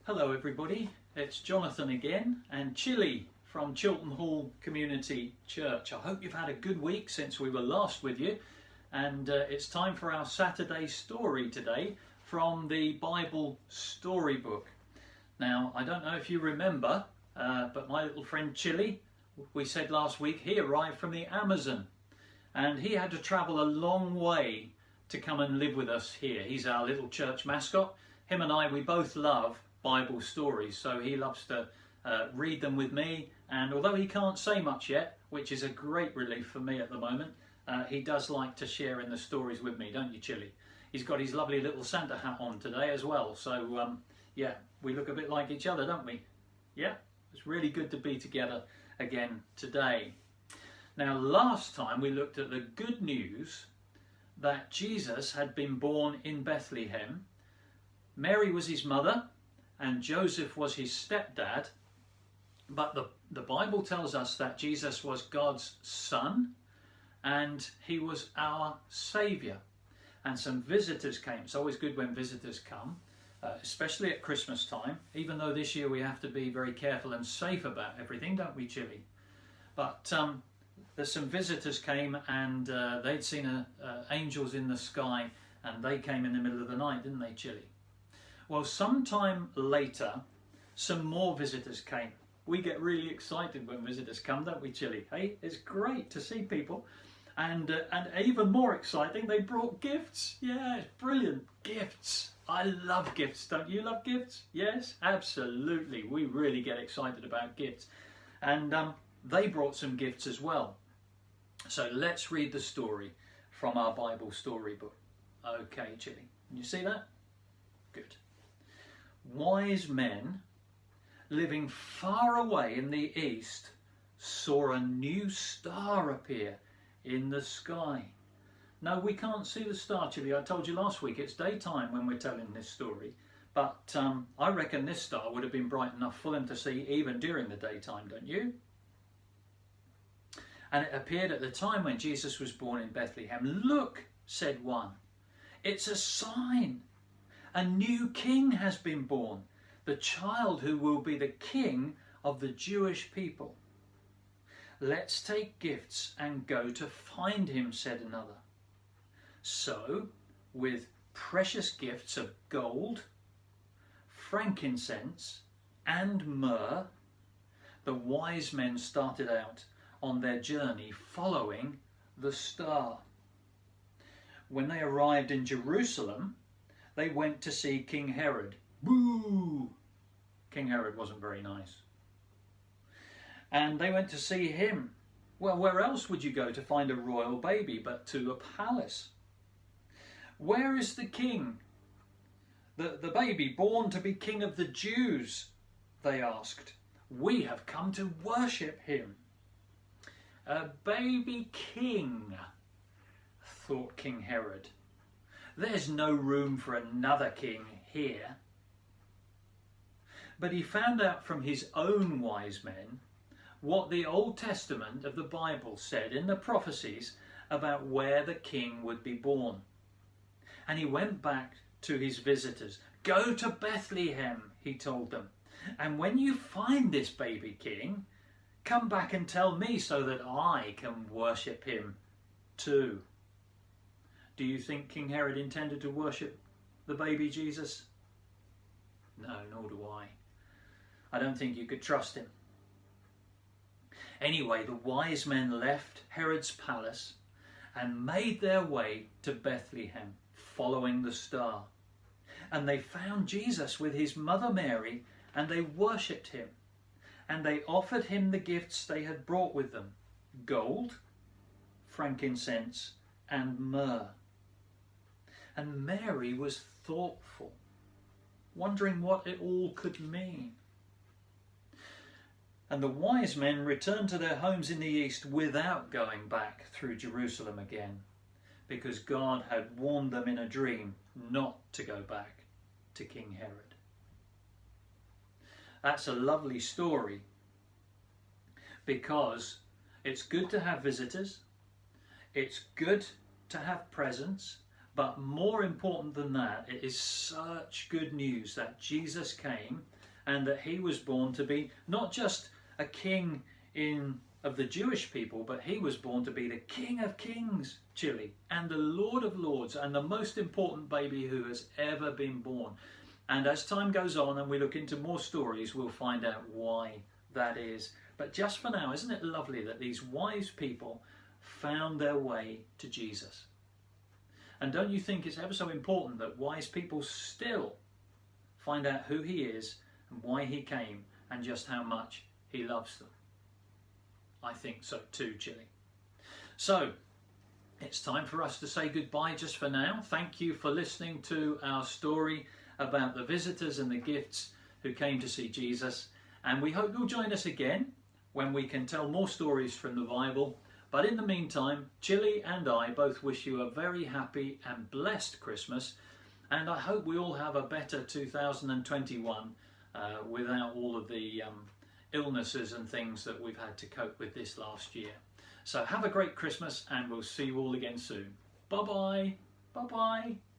Hello everybody, it's Jonathan again and Chilli from Chilton Hall Community Church. I hope you've had a good week since we were last with you, and it's time for our Saturday story today from the Bible storybook. Now, I don't know if you remember, but my little friend Chilli, we said last week, he arrived from the Amazon and he had to travel a long way to come and live with us here. He's our little church mascot. Him and I, we both love Bible stories, so he loves to read them with me, and although he can't say much yet, which is a great relief for me at the moment, he does like to share in the stories with me, don't you, Chilli? He's got his lovely little Santa hat on today as well, so yeah, we look a bit like each other, don't we? Yeah, it's really good to be together again today. Now, last time we looked at the good news that Jesus had been born in Bethlehem. Mary was his mother and Joseph was his stepdad, but the Bible tells us that Jesus was God's son and he was our saviour. And some visitors came. It's always good when visitors come, especially at Christmas time, even though this year we have to be very careful and safe about everything, don't we, Chilli? But there's some visitors came and they'd seen angels in the sky, and they came in the middle of the night, didn't they, Chilli? Well, sometime later, some more visitors came. We get really excited when visitors come, don't we, Chilli? Hey, it's great to see people. And even more exciting, they brought gifts. Yeah, it's brilliant. Gifts. I love gifts. Don't you love gifts? Yes, absolutely. We really get excited about gifts. And they brought some gifts as well. So let's read the story from our Bible storybook. Okay, Chilli. Can you see that? Good. Wise men living far away in the east saw a new star appear in the sky. No, we can't see the star, Chilli. I told you last week it's daytime when we're telling this story, but I reckon this star would have been bright enough for them to see even during the daytime, don't you? And it appeared at the time when Jesus was born in Bethlehem. Look, said one, it's a sign. A new king has been born, the child who will be the king of the Jewish people. Let's take gifts and go to find him, said another. So, with precious gifts of gold, frankincense, and myrrh, the wise men started out on their journey following the star. When they arrived in Jerusalem, they went to see King Herod. Boo! King Herod wasn't very nice. And they went to see him. Well, where else would you go to find a royal baby but to a palace? Where is the king? The baby born to be king of the Jews? They asked. We have come to worship him. A baby king, thought King Herod. There's no room for another king here. But he found out from his own wise men what the Old Testament of the Bible said in the prophecies about where the king would be born. And he went back to his visitors. Go to Bethlehem, he told them. And when you find this baby king, come back and tell me so that I can worship him too. Do you think King Herod intended to worship the baby Jesus? No, nor do I. I don't think you could trust him. Anyway, the wise men left Herod's palace and made their way to Bethlehem, following the star. And they found Jesus with his mother Mary, and they worshipped him. And they offered him the gifts they had brought with them: gold, frankincense, and myrrh. And Mary was thoughtful, wondering what it all could mean. And the wise men returned to their homes in the east without going back through Jerusalem again, because God had warned them in a dream not to go back to King Herod. That's a lovely story, because it's good to have visitors, it's good to have presents, But more important than that, it is such good news that Jesus came and that he was born to be not just a king of the Jewish people, but he was born to be the King of Kings, chilli, and the Lord of Lords, and the most important baby who has ever been born. And as time goes on and we look into more stories, we'll find out why that is. But just for now, isn't it lovely that these wise people found their way to Jesus? And don't you think it's ever so important that wise people still find out who he is and why he came and just how much he loves them? I think so too, chilli. So it's time for us to say goodbye just for now. Thank you for listening to our story about the visitors and the gifts who came to see Jesus. And we hope you'll join us again when we can tell more stories from the Bible. But in the meantime, Chilli and I both wish you a very happy and blessed Christmas. And I hope we all have a better 2021 without all of the illnesses and things that we've had to cope with this last year. So have a great Christmas and we'll see you all again soon. Bye-bye. Bye-bye.